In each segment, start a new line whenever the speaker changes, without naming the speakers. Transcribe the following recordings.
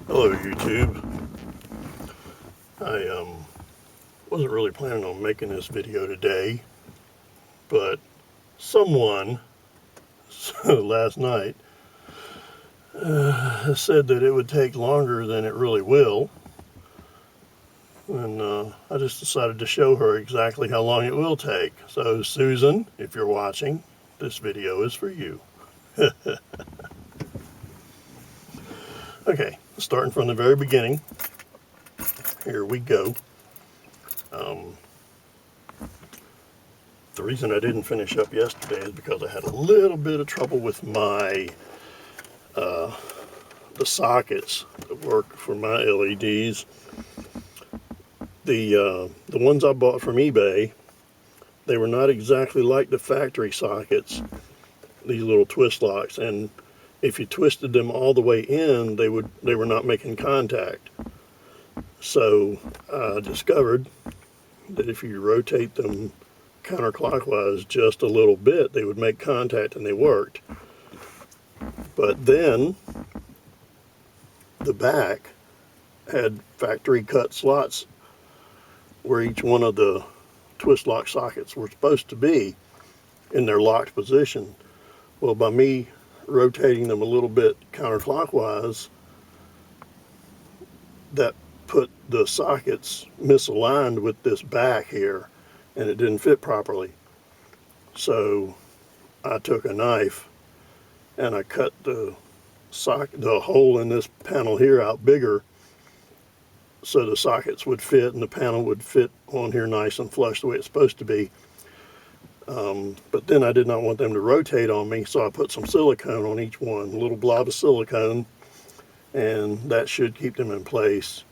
Hello YouTube. I wasn't really planning on making this video today, but someone last night said that it would take longer than it really will, and I just decided to show her exactly how long it will take. So Susan, if you're watching, this video is for you. Okay, starting from the very beginning. Here we go. The reason I didn't finish up yesterday is because I had a little bit of trouble with my the sockets that work for my LEDs. The ones I bought from eBay, they were not exactly like the factory sockets, these little twist locks, and if you twisted them all the way in, they were not making contact. So I discovered that if you rotate them counterclockwise just a little bit, they would make contact, and they worked. But then the back had factory cut slots where each one of the twist lock sockets were supposed to be in their locked position. Well, by me rotating them a little bit counterclockwise, that put the sockets misaligned with this back here, and it didn't fit properly. So I took a knife and I cut the hole in this panel here out bigger, so the sockets would fit and the panel would fit on here nice and flush the way it's supposed to be. But then I did not want them to rotate on me, so I put some silicone on each one, a little blob of silicone, and that should keep them in place.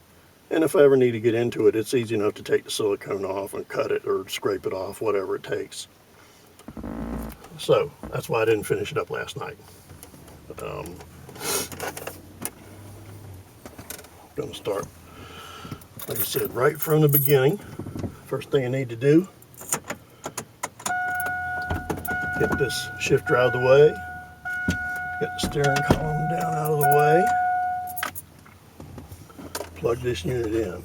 And if I ever need to get into it, it's easy enough to take the silicone off and cut it or scrape it off, whatever it takes. So that's why I didn't finish it up last night. I'm going to start, like I said, right from the beginning. First thing I need to do, get this shifter out of the way, get the steering column down out of the way, plug this unit in.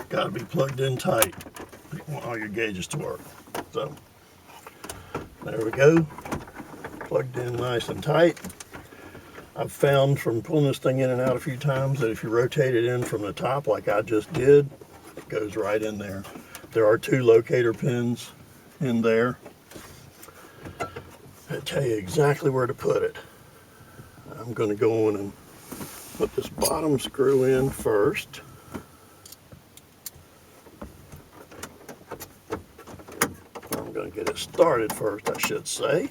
Got to be plugged in tight. You want all your gauges to work. So there we go, plugged in nice and tight. I've found from pulling this thing in and out a few times that if you rotate it in from the top like I just did, it goes right in there. There are 2 locator pins in there that tell you exactly where to put it. I'm going to go on and put this bottom screw in first. I'm going to get it started first, I should say.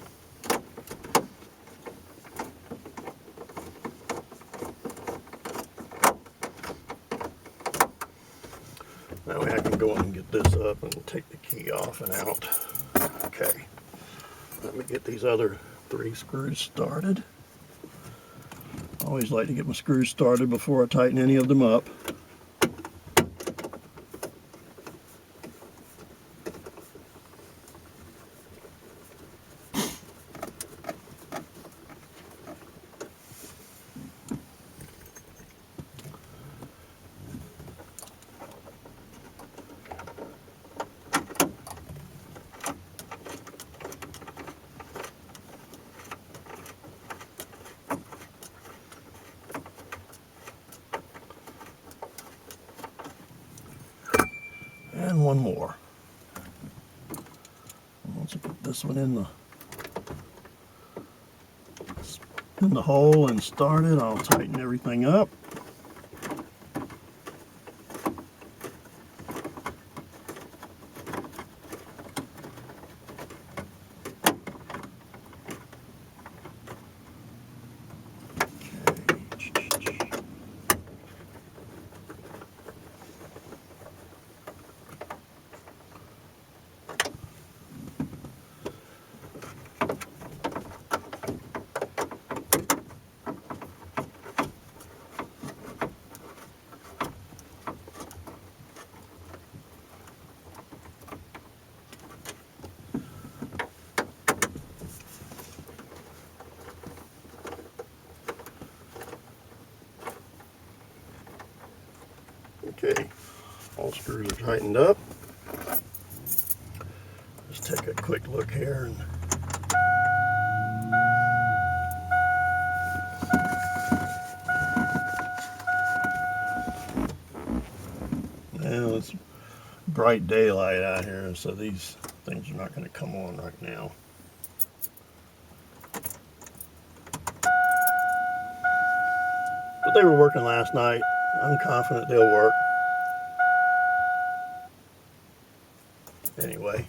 That way I can go and get this up and take the key off and out. Okay, let me get these other 3 screws started. I always like to get my screws started before I tighten any of them up. And one more. Once I put this one in the hole and start it, I'll tighten everything up. Okay, all screws are tightened up. Let's take a quick look here. Now it's bright daylight out here, so these things are not going to come on right now. But they were working last night. I'm confident they'll work. Anyway.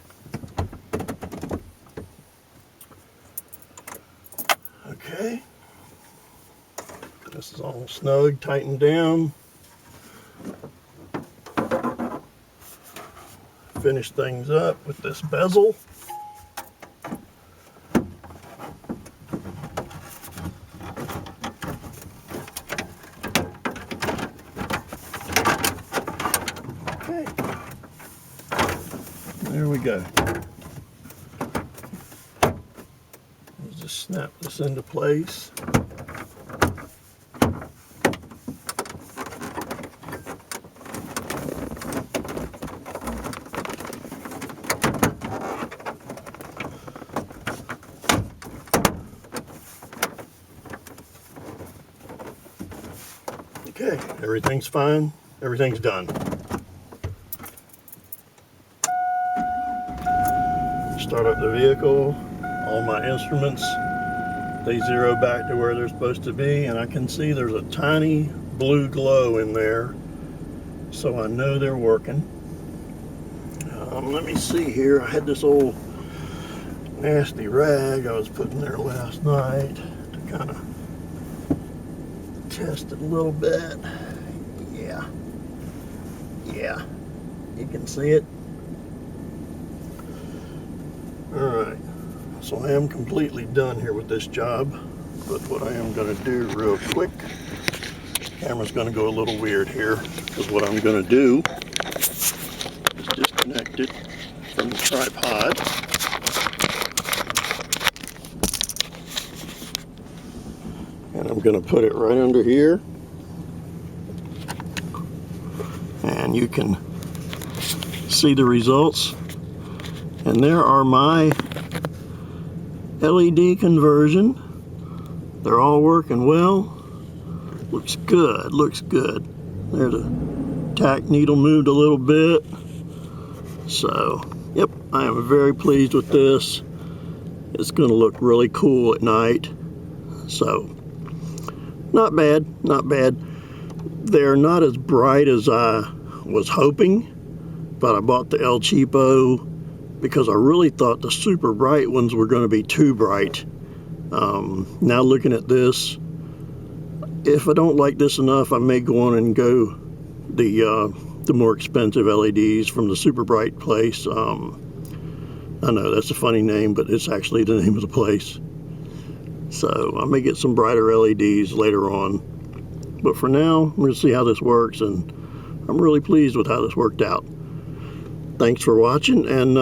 Okay. This is all snug, tightened down. Finish things up with this bezel. Okay. There we go. We'll just snap this into place. Okay, everything's fine. Everything's done. Start up the vehicle. All my instruments, they zero back to where they're supposed to be, and I can see there's a tiny blue glow in there, so I know they're working. Let me see here. I had this old nasty rag I was putting there last night to kind of test it a little bit. Yeah, you can see it. Alright, so I am completely done here with this job, but what I am going to do real quick, camera's going to go a little weird here, because what I'm going to do is disconnect it from the tripod. And I'm going to put it right under here, and you can see the results. And there are my LED conversion. They're all working well. Looks good, looks good. There, the tack needle moved a little bit. So, yep, I am very pleased with this. It's gonna look really cool at night. So, not bad, not bad. They're not as bright as I was hoping, but I bought the El Cheapo because I really thought the super bright ones were going to be too bright. Now looking at this, if I don't like this enough, I may go on and go the more expensive LEDs from the Super Bright place. I know that's a funny name, but it's actually the name of the place. So I may get some brighter LEDs later on. But for now, I'm going to see how this works, and I'm really pleased with how this worked out. Thanks for watching, and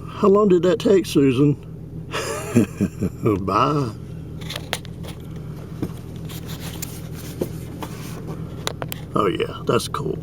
how long did that take, Susan? Bye. Oh yeah, that's cool.